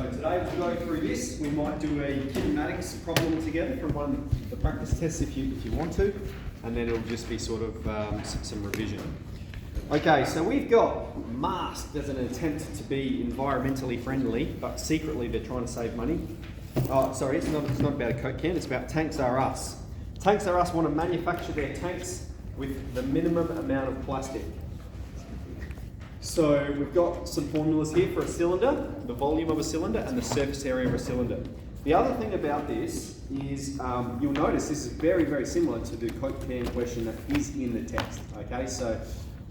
So today we'll go through this. We might do a kinematics problem together from one of the practice tests if you want to, and then it'll just be sort of some revision. Okay, so we've got masked as an attempt to be environmentally friendly, but secretly they're trying to save money. Oh, sorry, it's not about a Coke can, it's about Tanks R Us. Tanks R Us want to manufacture their tanks with the minimum amount of plastic. So we've got some formulas here for a cylinder, the volume of a cylinder and the surface area of a cylinder. The other thing about this is you'll notice this is very, very similar to the Coke can question that is in the text. Okay, so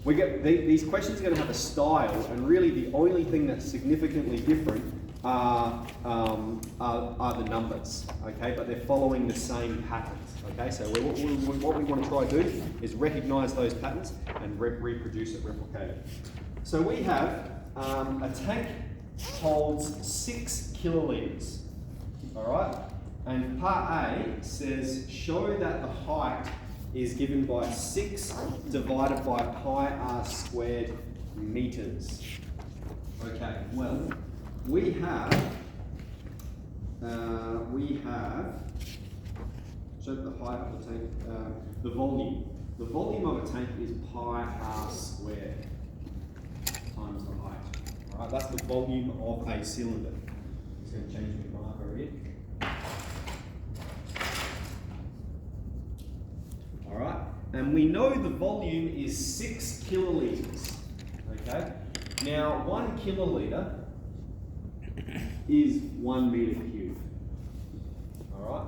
we get these questions are going to have a style, and really the only thing that's significantly different are the numbers. Okay, but they're following the same patterns. Okay, so what we want to try to do is recognise those patterns and reproduce it, replicate it. So we have a tank holds 6 kilolitres, all right? And part A says show that the height is given by 6 divided by pi r squared metres. Okay, well, we have show the height of the tank, the volume. The volume of a tank is pi r squared times the height. All right, that's the volume of a cylinder. I'm just going to change the marker here. All right, and we know the volume is 6 kilolitres. Okay, now 1 kilolitre is 1 metre cubed. All right,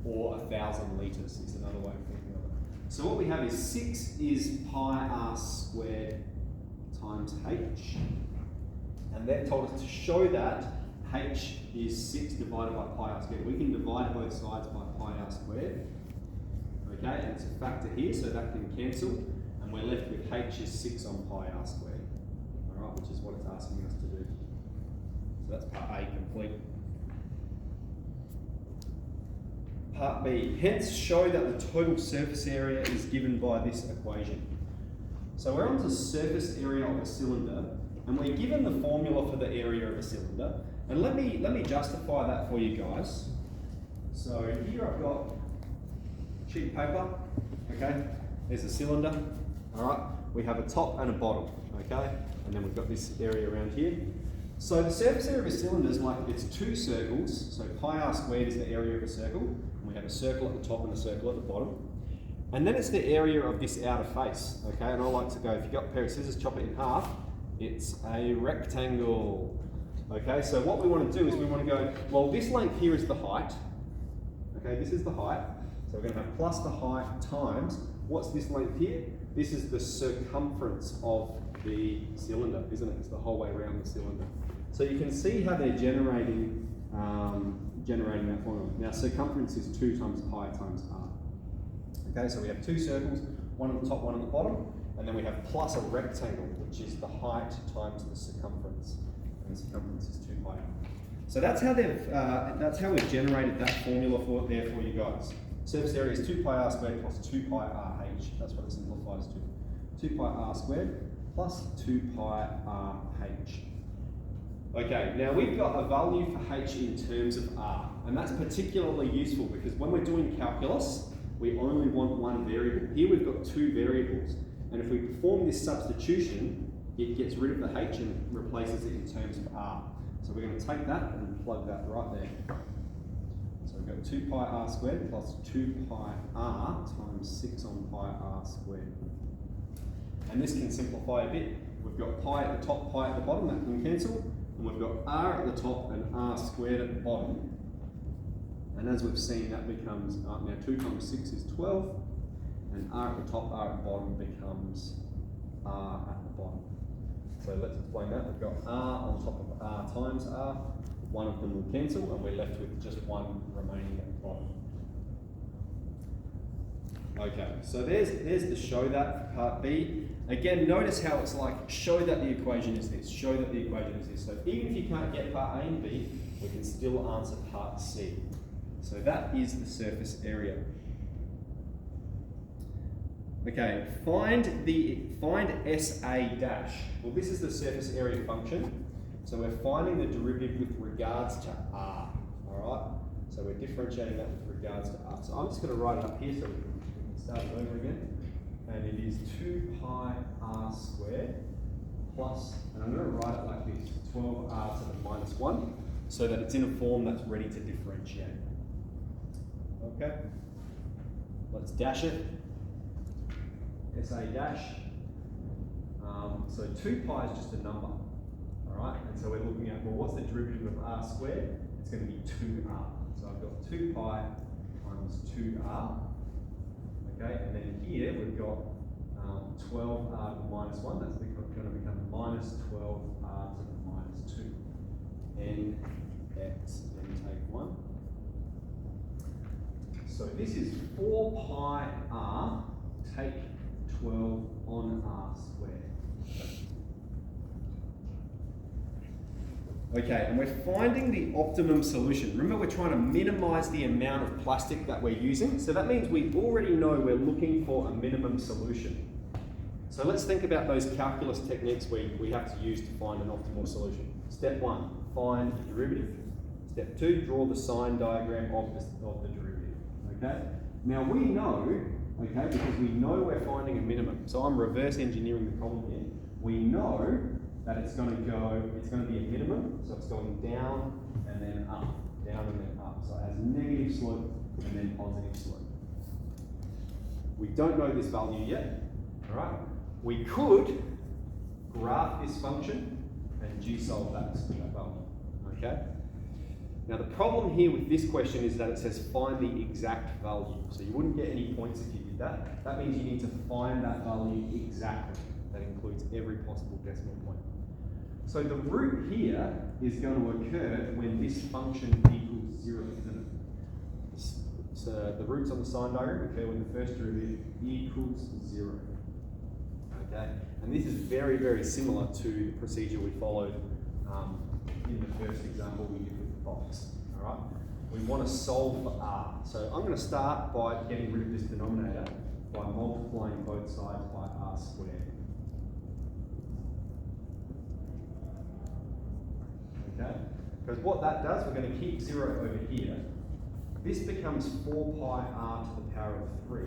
or 1,000 litres is another way of thinking of it. So what we have is 6 is pi r squared times h, and they've told us to show that h is 6 divided by pi r squared. We can divide both sides by pi r squared, okay, and it's a factor here, so that can cancel, and we're left with h is 6 on pi r squared, all right, which is what it's asking us to do. So that's part A complete. Part B, hence show that the total surface area is given by this equation. So we're on the surface area of a cylinder, and we're given the formula for the area of a cylinder. And let me justify that for you guys. So here I've got a sheet of paper, okay? There's a cylinder, all right? We have a top and a bottom, okay? And then we've got this area around here. So the surface area of a cylinder is like, it's 2 circles, so pi r squared is the area of a circle, and we have a circle at the top and a circle at the bottom. And then it's the area of this outer face, okay? And I like to go, if you've got a pair of scissors, chop it in half. It's a rectangle, okay? So what we want to do is we want to go, well, this length here is the height, okay? This is the height. So we're going to have plus the height times, what's this length here? This is the circumference of the cylinder, isn't it? It's the whole way around the cylinder. So you can see how they're generating that formula. Now, circumference is 2 times pi times r. Okay, so we have 2 circles, one at the top, one at the bottom, and then we have plus a rectangle, which is the height times the circumference, and the circumference is 2 pi. So that's how we've generated that formula for you guys. Surface area is 2 pi r squared plus 2 pi r h. That's what it simplifies to. 2 pi r squared plus 2 pi r h. Okay, now we've got a value for h in terms of r, and that's particularly useful because when we're doing calculus, we only want one variable. Here we've got 2 variables, and if we perform this substitution, it gets rid of the h and replaces it in terms of r. So we're going to take that and plug that right there. So we've got 2 pi r squared plus 2 pi r times 6 on pi r squared. And this can simplify a bit. We've got pi at the top, pi at the bottom, that can cancel, and we've got r at the top and r squared at the bottom. And as we've seen, that becomes, now 2 times 6 is 12, and r at the top, r at the bottom becomes r at the bottom. So let's explain that. We've got r on top of r times r, one of them will cancel, and we're left with just one remaining at the bottom. Okay, so there's the show that for part B. Again, notice how it's like, show that the equation is this, show that the equation is this. So even if you can't get part A and B, we can still answer part C. So that is the surface area. Okay, find SA dash. Well, this is the surface area function. So we're finding the derivative with regards to r, all right? So we're differentiating that with regards to r. So I'm just going to write it up here so we can start it over again. And it is 2 pi r squared plus, and I'm going to write it like this, 12r to the minus 1, so that it's in a form that's ready to differentiate. Okay? Let's dash it. SA dash. So 2 pi is just a number, all right? And so we're looking at, well, what's the derivative of r squared? It's going to be 2r. So I've got 2 pi times 2r, okay? And then here we've got 12r to the minus 1. That's going to become minus 12r to the minus 2. N x, then take 1. So this is 4 pi r, take 12 on r squared. Okay, and we're finding the optimum solution. Remember, we're trying to minimize the amount of plastic that we're using. So that means we already know we're looking for a minimum solution. So let's think about those calculus techniques we have to use to find an optimal solution. Step 1, find the derivative. Step 2, draw the sign diagram of the derivative. Okay? Now we know, okay, because we know we're finding a minimum. So I'm reverse engineering the problem here. We know that it's going to be a minimum, so it's going down and then up, down and then up. So it has negative slope and then positive slope. We don't know this value yet, all right? We could graph this function and g-solve that value, okay? Now the problem here with this question is that it says find the exact value. So you wouldn't get any points if you did that. That means you need to find that value exactly. That includes every possible decimal point. So the root here is going to occur when this function equals 0, isn't it? So the roots on the sign diagram occur when the first derivative equals 0. Okay? And this is very, very similar to the procedure we followed in the first example we did with the box. All right? We want to solve for r. So I'm going to start by getting rid of this denominator by multiplying both sides by r squared. Okay? Because what that does, we're going to keep 0 over here. This becomes 4 pi r to the power of 3,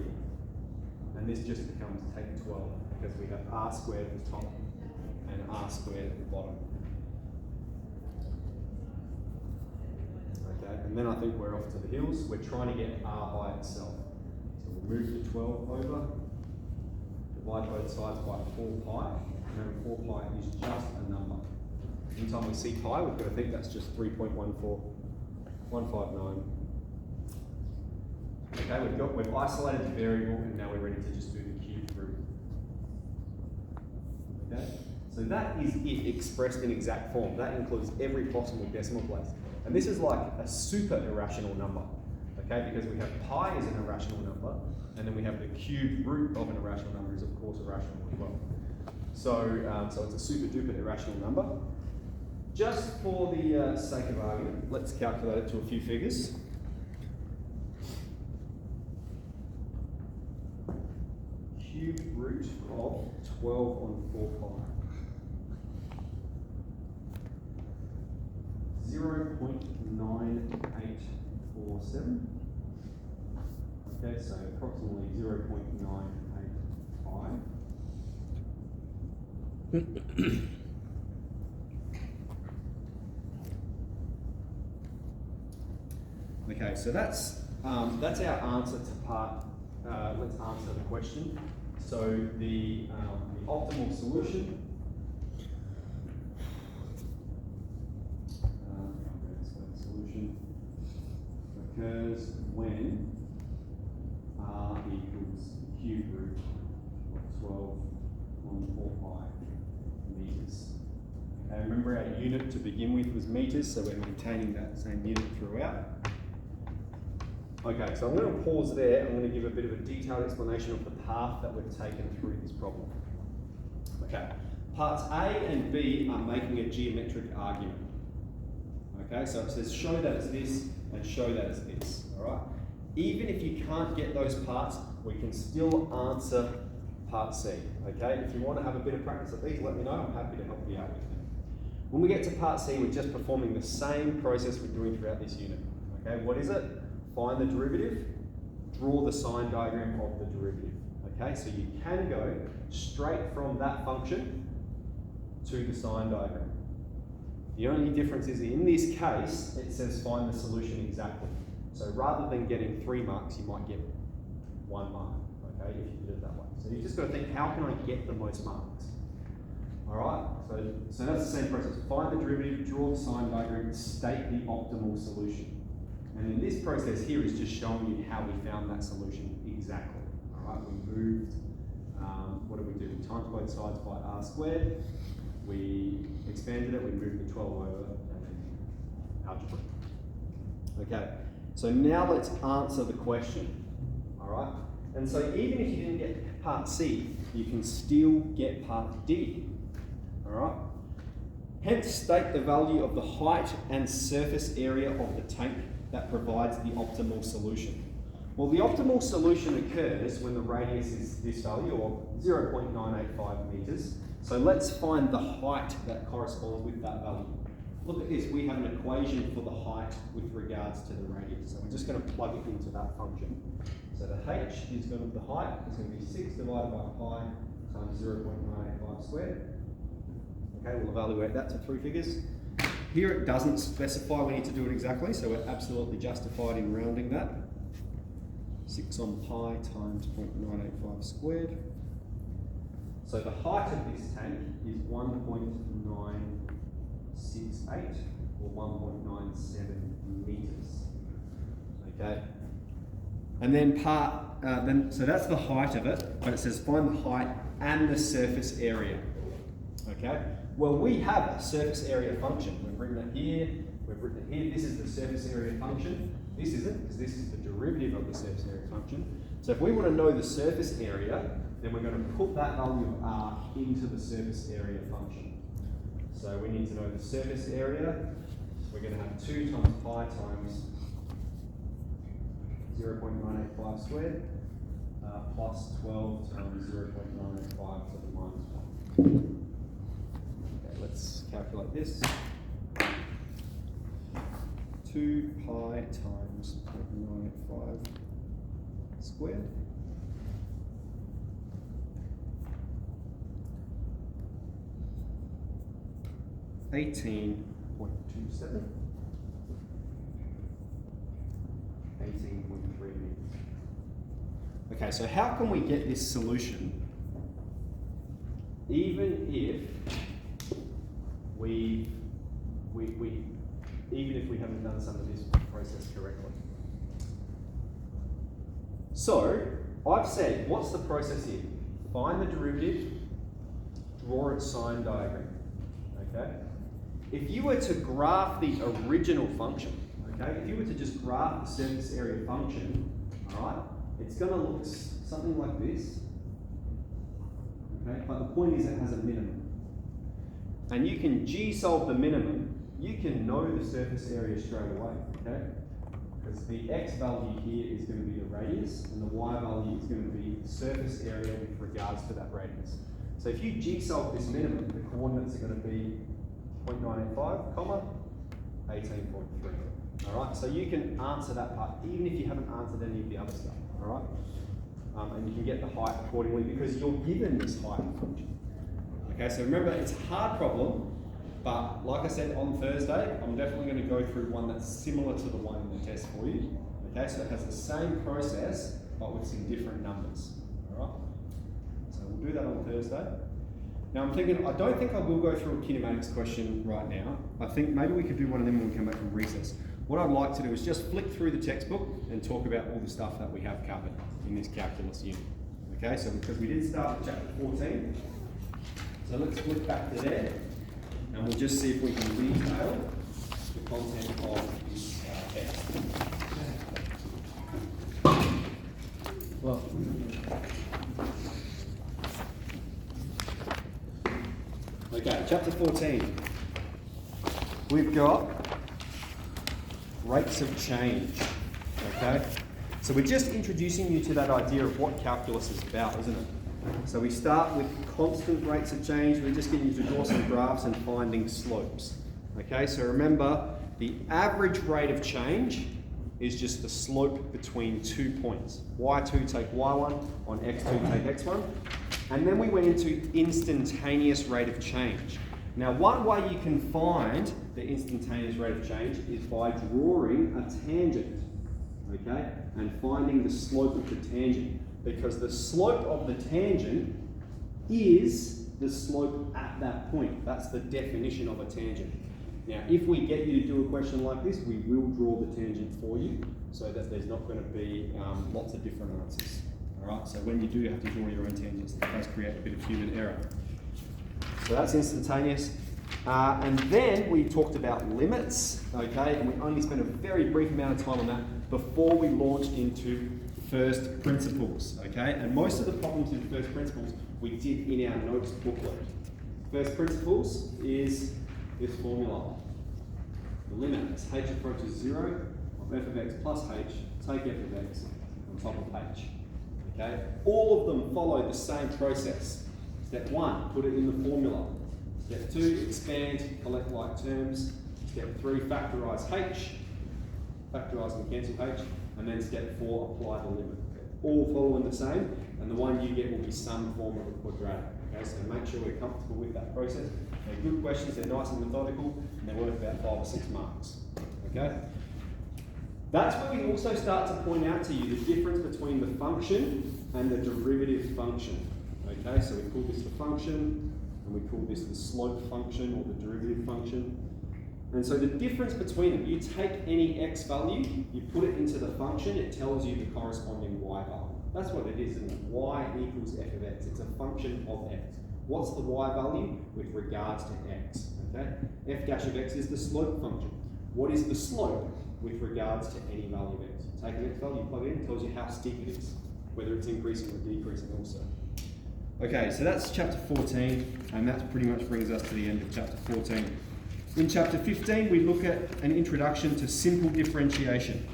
and this just becomes take 12, because we have r squared at the top and r squared at the bottom. Okay, and then I think we're off to the hills. We're trying to get r by itself. So we'll move the 12 over, divide both sides by 4 pi. Remember, 4 pi is just a number. Anytime we see pi, we've got to think that's just 3.14159. Okay, we've isolated the variable, and now we're ready to just do the cubed root. Okay, so that is it expressed in exact form. That includes every possible decimal place. And this is like a super irrational number, okay, because we have pi as an irrational number, and then we have the cubed root of an irrational number is of course irrational as well. So, so it's a super duper irrational number. Just for the sake of argument, let's calculate it to a few figures. Cubed root of 12 on 4 pi. 0.9847. Okay, so approximately 0.985. Okay, so that's our answer to part. Let's answer the question. So the optimal solution. Solution occurs when r equals the cube root of 12 on 4 pi meters. Okay, remember our unit to begin with was meters, so we're maintaining that same unit throughout. Okay, so I'm going to pause there. I'm going to give a bit of a detailed explanation of the path that we've taken through this problem. Okay, parts A and B are making a geometric argument. Okay, so it says show that it's this and show that it's this, all right? Even if you can't get those parts, we can still answer part C, okay? If you want to have a bit of practice at these, let me know. I'm happy to help you out with them. When we get to part C, we're just performing the same process we're doing throughout this unit. Okay, what is it? Find the derivative, draw the sign diagram of the derivative. Okay, so you can go straight from that function to the sign diagram. The only difference is in this case, it says find the solution exactly. So rather than getting 3 marks, you might get 1 mark, okay, if you did it that way. So you've just got to think, how can I get the most marks? All right, so that's the same process. Find the derivative, draw the sign diagram, state the optimal solution. And then this process here is just showing you how we found that solution exactly. All right, we moved, what did we do? We times both sides by r squared. We expanded it, we moved the 12 over, and then algebra. Okay, so now let's answer the question. All right, and so even if you didn't get part C, you can still get part D. All right, hence state the value of the height and surface area of the tank that provides the optimal solution. Well, the optimal solution occurs when the radius is this value, or 0.985 meters. So let's find the height that corresponds with that value. Look at this, we have an equation for the height with regards to the radius. So we're just going to plug it into that function. So the h is going to be the height, is going to be 6 divided by pi times 0.985 squared. Okay, we'll evaluate that to 3 figures. Here it doesn't specify we need to do it exactly, so we're absolutely justified in rounding that. 6 on pi times 0.985 squared. So the height of this tank is 1.968 or 1.97 meters. Okay. And then so that's the height of it, but it says find the height and the surface area. Okay. Well, we have a surface area function. We've written it here, we've written it here. This is the surface area function. This isn't, because this is the derivative of the surface area function. So if we want to know the surface area, then we're going to put that value of r into the surface area function. So we need to know the surface area. We're going to have 2 times pi times 0.985 squared plus 12 times 0.985 to the minus 1. Okay, let's calculate this. 2 pi times 0.985 squared. $18.27. 18.3 meters. Okay, so how can we get this solution even if we haven't done some of this process correctly? So I've said, what's the process here? Find the derivative, draw its sign diagram. Okay. If you were to graph the original function, okay, if you were to just graph the surface area function, all right, it's going to look something like this. Okay, but the point is it has a minimum. And you can G-solve the minimum, you can know the surface area straight away, okay? Because the x value here is going to be the radius, and the y value is going to be the surface area with regards to that radius. So if you G-solve this minimum, the coordinates are going to be 0.985, comma, 18.3. All right, so you can answer that part, even if you haven't answered any of the other stuff, all right? And you can get the height accordingly because you're given this height function. Okay, so remember, it's a hard problem, but like I said on Thursday, I'm definitely going to go through one that's similar to the one in the test for you. Okay, so it has the same process, but with some different numbers. All right, so we'll do that on Thursday. Now I'm thinking, I don't think I will go through a kinematics question right now. I think maybe we could do one of them when we come back from recess. What I'd like to do is just flick through the textbook and talk about all the stuff that we have covered in this calculus unit. Okay, so because we did start with chapter 14, so let's flip back to there, and we'll just see if we can detail the content of this text. Well, okay, chapter 14. We've got rates of change. Okay, so we're just introducing you to that idea of what calculus is about, isn't it? So we start with constant rates of change. We're just getting you to draw some graphs and finding slopes. Okay, so remember, the average rate of change is just the slope between 2 points. y2 take y1, on x2 take x1. And then we went into instantaneous rate of change. Now, one way you can find the instantaneous rate of change is by drawing a tangent, okay? And finding the slope of the tangent, because the slope of the tangent is the slope at that point. That's the definition of a tangent. Now, if we get you to do a question like this, we will draw the tangent for you so that there's not going to be lots of different answers. All right, so when you do have to draw your own tangents, that does create a bit of human error. So that's instantaneous. And then we talked about limits, okay, and we only spent a very brief amount of time on that before we launched into first principles, okay? And most of the problems in first principles we did in our notes booklet. First principles is this formula. The limit as h approaches 0 of f of x plus h, take f of x on top of h. Okay? All of them follow the same process. Step 1, put it in the formula. Step 2, expand, collect like terms. Step 3, factorise h. Factorise and cancel h. And then step 4, apply the limit. All following the same, and the one you get will be some form of a quadratic. Okay, so make sure we're comfortable with that process. They're good questions, they're nice and methodical, and they're worth about 5 or 6 marks. Okay? That's where we also start to point out to you the difference between the function and the derivative function. Okay, so we call this the function, and we call this the slope function or the derivative function. And so the difference between them, you take any x value, you put it into the function, it tells you the corresponding y value. That's what it is, isn't it? Y equals f of x. It's a function of x. What's the y value with regards to x? Okay? F dash of x is the slope function. What is the slope with regards to any value of x? Take an x value, plug it in, it tells you how steep it is, whether it's increasing or decreasing also. Okay, so that's chapter 14, and that pretty much brings us to the end of chapter 14. In chapter 15, we look at an introduction to simple differentiation.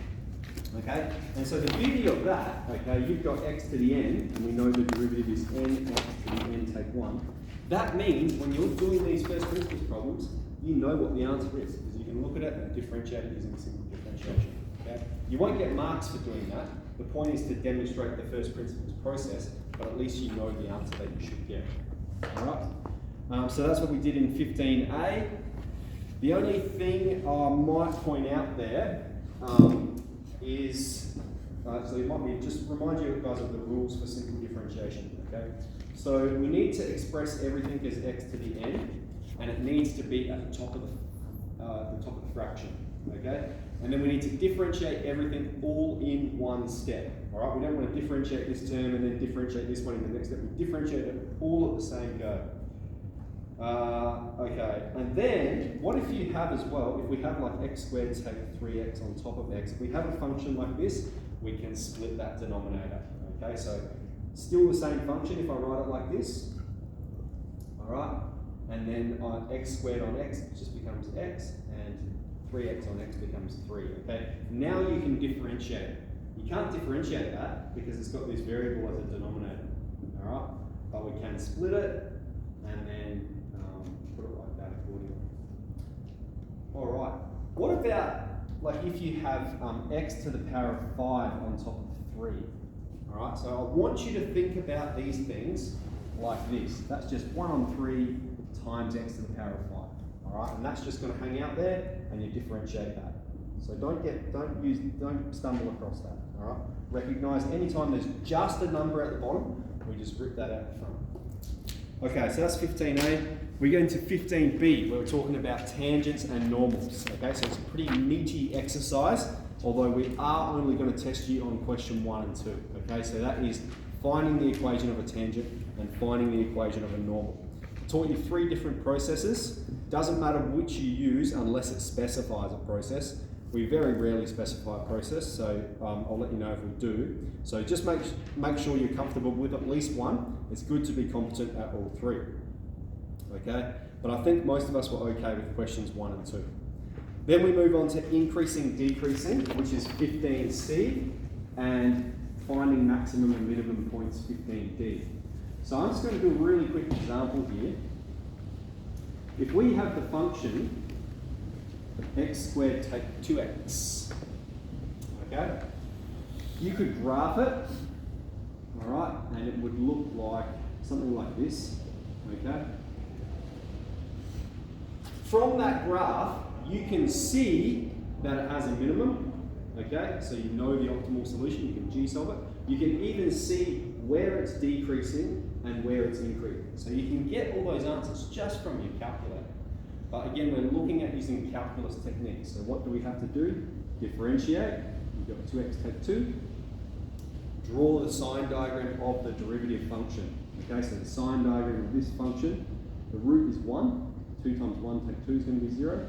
Okay, and so the beauty of that, okay, you've got x to the n, and we know the derivative is n x to the n take 1. That means when you're doing these first principles problems, you know what the answer is, because you can look at it and differentiate it using simple differentiation. Okay? You won't get marks for doing that. The point is to demonstrate the first principles process, but at least you know the answer that you should get. All right, so that's what we did in 15a. The only thing I might point out there is, so it might be just remind you guys of the rules for simple differentiation, okay? So we need to express everything as x to the n, and it needs to be at the top of the fraction, okay? And then we need to differentiate everything all in one step, all right? We don't want to differentiate this term and then differentiate this one in the next step. We differentiate it all at the same go. Okay, and then what if you have as well, if we have like x squared take 3x on top of x, if we have a function like this, we can split that denominator. Okay, so still the same function if I write it like this, all right, and then on x squared on x just becomes x, and 3x on x becomes 3. Okay, now you can differentiate it. You can't differentiate that because it's got this variable as a denominator, all right, but we can split it and then put it like that accordingly. All right, what about like if you have x to the power of 5 on top of 3? All right, so I want you to think about these things like this. That's just 1 on 3 times x to the power of 5. All right, and that's just going to hang out there, and you differentiate that. So don't stumble across that. All right, recognize anytime there's just a number at the bottom, we just rip that out the front. Okay, so that's 15a. We get into 15b, where we're talking about tangents and normals. Okay, so it's a pretty meaty exercise, although we are only going to test you on question 1 and 2. Okay, so that is finding the equation of a tangent and finding the equation of a normal. I taught you 3 different processes. Doesn't matter which you use unless it specifies a process. We very rarely specify a process, so I'll let you know if we do. So just make sure you're comfortable with at least one. It's good to be competent at all 3. Okay, but I think most of us were okay with questions 1 and 2. Then we move on to increasing, decreasing, which is 15c, and finding maximum and minimum points, 15d. So I'm just going to do a really quick example here. If we have the function of x squared take 2x, okay, you could graph it, all right, and it would look like something like this, okay. From that graph, you can see that it has a minimum, okay, so you know the optimal solution, you can G-solve it. You can even see where it's decreasing and where it's increasing. So you can get all those answers just from your calculator. But again, we're looking at using calculus techniques. So what do we have to do? Differentiate. We've got 2x take 2. Draw the sign diagram of the derivative function. Okay, so the sign diagram of this function, the root is 1. 2 times 1 take 2 is going to be 0.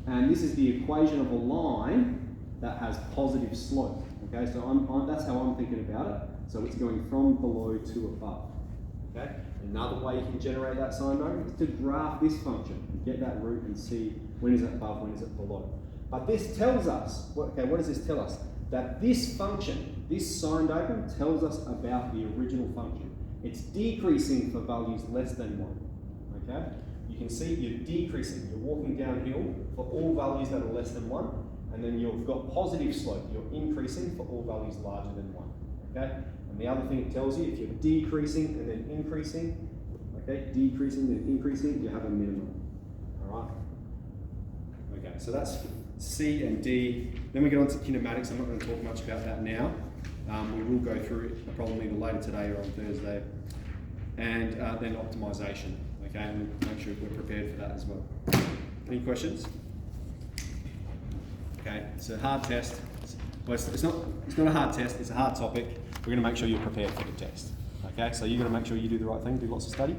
And this is the equation of a line that has positive slope. Okay, so that's how I'm thinking about it. So it's going from below to above. Okay, another way you can generate that sign diagram is to graph this function and get that root and see when is it above, when is it below. But this tells us, what does this tell us? That this function, this sign diagram, tells us about the original function. It's decreasing for values less than 1. Okay, you can see you're decreasing. You're walking downhill for all values that are less than 1, and then you've got positive slope. You're increasing for all values larger than 1. Okay. And the other thing it tells you, if you're decreasing and then increasing, okay, decreasing and increasing, you have a minimum. All right. Okay, so that's C and D. Then we get on to kinematics. I'm not going to talk much about that now. We will go through it probably either later today or on Thursday. And then optimization. Okay, and we'll make sure we're prepared for that as well. Any questions? Okay, it's a hard test. Well, it's not a hard test, it's a hard topic. We're going to make sure you're prepared for the test. Okay, so you're going to make sure you do the right thing, do lots of study.